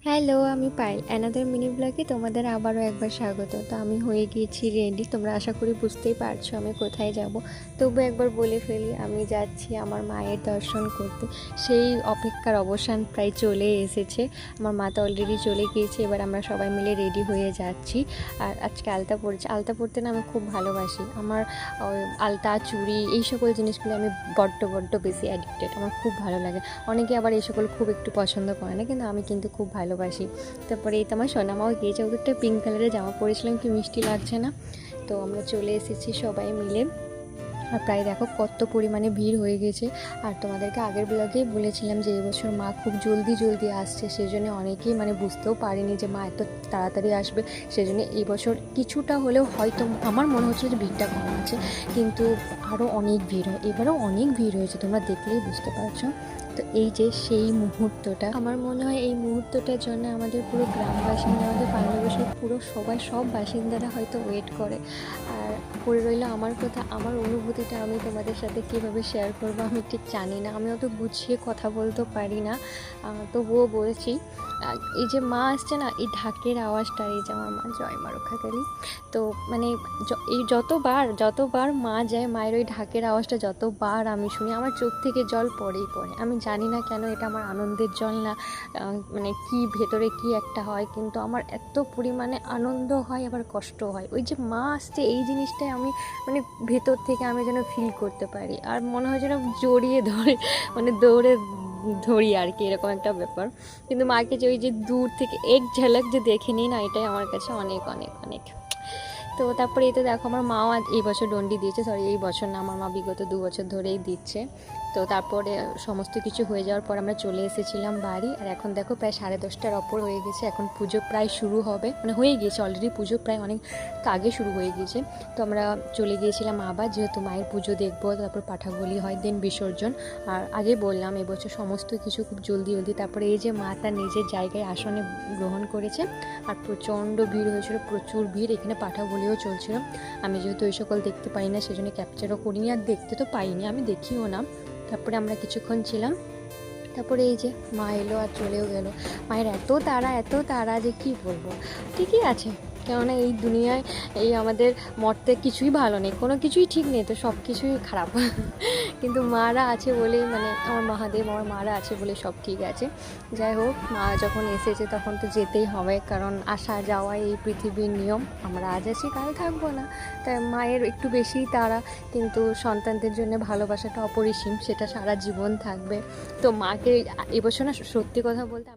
Hello, আমি Payel. Another mini ব্লগে তোমাদের আবারও একবার স্বাগত। তো আমি হয়ে গিয়েছি রেডি। তোমরা আশা করি বুঝতেই পারছো আমি কোথায় যাব। তবু একবার বলে ফেলি, আমি যাচ্ছি আমার মায়ের দর্শন করতে। সেই অপেক্ষার অবসান প্রায় চলে এসেছে। আমার মা তো অলরেডি চলে গিয়েছে, এবার আমরা সবাই মিলে রেডি হয়ে যাচ্ছি। আর আজকে আলতা পড়ছি। আলতা পড়তে না আমি খুব ভালোবাসি। আমার আলতা, চুড়ি এই সকল জিনিসগুলো আমি বড্ড বেশি অ্যাডিক্টেড। আমার খুব ভালো লাগে। অনেকে আবার এই সকল খুব একটু পছন্দ করে না, কিন্তু আমি কিন্তু খুব ভালোবাসি। তারপরে এই তো আমার সোনামাও গিয়েছে, ওদের একটা পিঙ্ক কালারের জামা পরেছিলাম, কি মিষ্টি লাগছে না। তো আমরা চলে এসেছি সবাই মিলে। আর প্রায় দেখো কত পরিমাণে ভিড় হয়ে গেছে। আর তোমাদেরকে আগের ব্লগেই বলেছিলাম যে এবছর মা খুব জলদি আসছে, সেই জন্য অনেকেই বুঝতেও পারেনি যে মা এত তাড়াতাড়ি আসবে। সেই জন্য এই বছর কিছুটা হলেও হয়তো আমার মনে হচ্ছে যে ভিড়টা কম আছে, কিন্তু আরও অনেক ভিড় হয়। এবারেও অনেক ভিড় হয়েছে, তোমরা দেখলেই বুঝতে পারছো। তো এই যে সেই মুহূর্তটা, আমার মনে হয় এই মুহূর্তটার জন্য আমাদের পুরো গ্রাম বাসিন্দা, আমাদের পাণ্ডবেশ্বর পুরো সব বাসিন্দারা হয়তো ওয়েট করে। আর পড়ে রইল আমার কথা, আমার অনুভূতিটা আমি তোমাদের সাথে কীভাবে শেয়ার করবো আমি ঠিক জানি না। আমি অত গুছিয়ে কথা বলতে পারি না, তবুও বলছি। এই যে মা আসছে না, এই ঢাকের আওয়াজটা, এই যে আমার মা জয় মা রক্ষাকালী। তো এই যতবার মা যায়, মায়ের ওই ঢাকের আওয়াজটা যতবার আমি শুনি, আমার চোখ থেকে জল পড়ে। আমি জানি না কেন, এটা আমার আনন্দের জল না, কি ভেতরে কি একটা হয়, কিন্তু আমার এত পরিমাণে আনন্দ হয়, আবার কষ্ট হয়। ওই যে মা আসছে এই জিনিসটাই আমি ভেতর থেকে আমি যেন ফিল করতে পারি, আর মনে হয় যেন জড়িয়ে ধরে দৌড়ে ধরি আর কি, এরকম একটা ব্যাপার। কিন্তু মাকে যে ওই যে দূর থেকে এক ঝলক যে দেখে নিই না, এটাই আমার কাছে অনেক অনেক অনেক। তো তারপরে এই তো দেখো আমার মাও আজ এই বছর ডন্ডি দিয়েছে, সরি এই বছর না, আমার মা বিগত 2 বছর ধরেই দিচ্ছে। তো তারপরে সমস্ত কিছু হয়ে যাওয়ার পর আমরা চলে এসেছিলাম বাড়ি। আর এখন দেখো প্রায় 10:30টার ওপর হয়ে গেছে, এখন পুজো প্রায় শুরু হবে, হয়ে গিয়েছে অলরেডি, পুজো প্রায় অনেক আগে শুরু হয়ে গিয়েছে। তো আমরা চলে গিয়েছিলাম আবার, যেহেতু মায়ের পুজো দেখবো, তারপর পাঠাবলি হয়, দেন বিসর্জন। আর আগে বললাম এবছর সমস্ত কিছু খুব জলদি। তারপরে এই যে মা তার নিজের জায়গায় আসনে গ্রহণ করেছে। আর প্রচণ্ড ভিড় হয়েছিল, প্রচুর ভিড়, এখানে পাঠাবলিও চলছিল। আমি যেহেতু এই সকল দেখতে পাই না, সেজন্য ক্যাপচারও করিনি, আর দেখতে তো পাইনি, আমি দেখিও না। তারপরে আমরা কিছুক্ষণ ছিলাম, তারপরে এই যে মা এলো আর চলেও গেল। মায়ের এত তাড়া যে কি বলবো। ঠিকই আছে, কেননা এই দুনিয়ায় এই আমাদের মর্তে কিছুই ভালো নেই, কোনো কিছুই ঠিক নেই, তো সব কিছুই খারাপ। কিন্তু মারা আছে বলেই, আমার মহাদেব, আমার মারা আছে বলে সব ঠিক আছে। যাই হোক, মা যখন এসেছে তখন তো যেতেই হবে, কারণ আসা যাওয়া এই পৃথিবীর নিয়ম। আমরা আজ আছি কাল থাকবো না, তাই মায়ের একটু বেশিই তাড়া, কিন্তু সন্তানদের জন্য ভালোবাসাটা অপরিসীম, সেটা সারা জীবন থাকবে। তো মাকে এবছর না, সত্যি কথা বলতে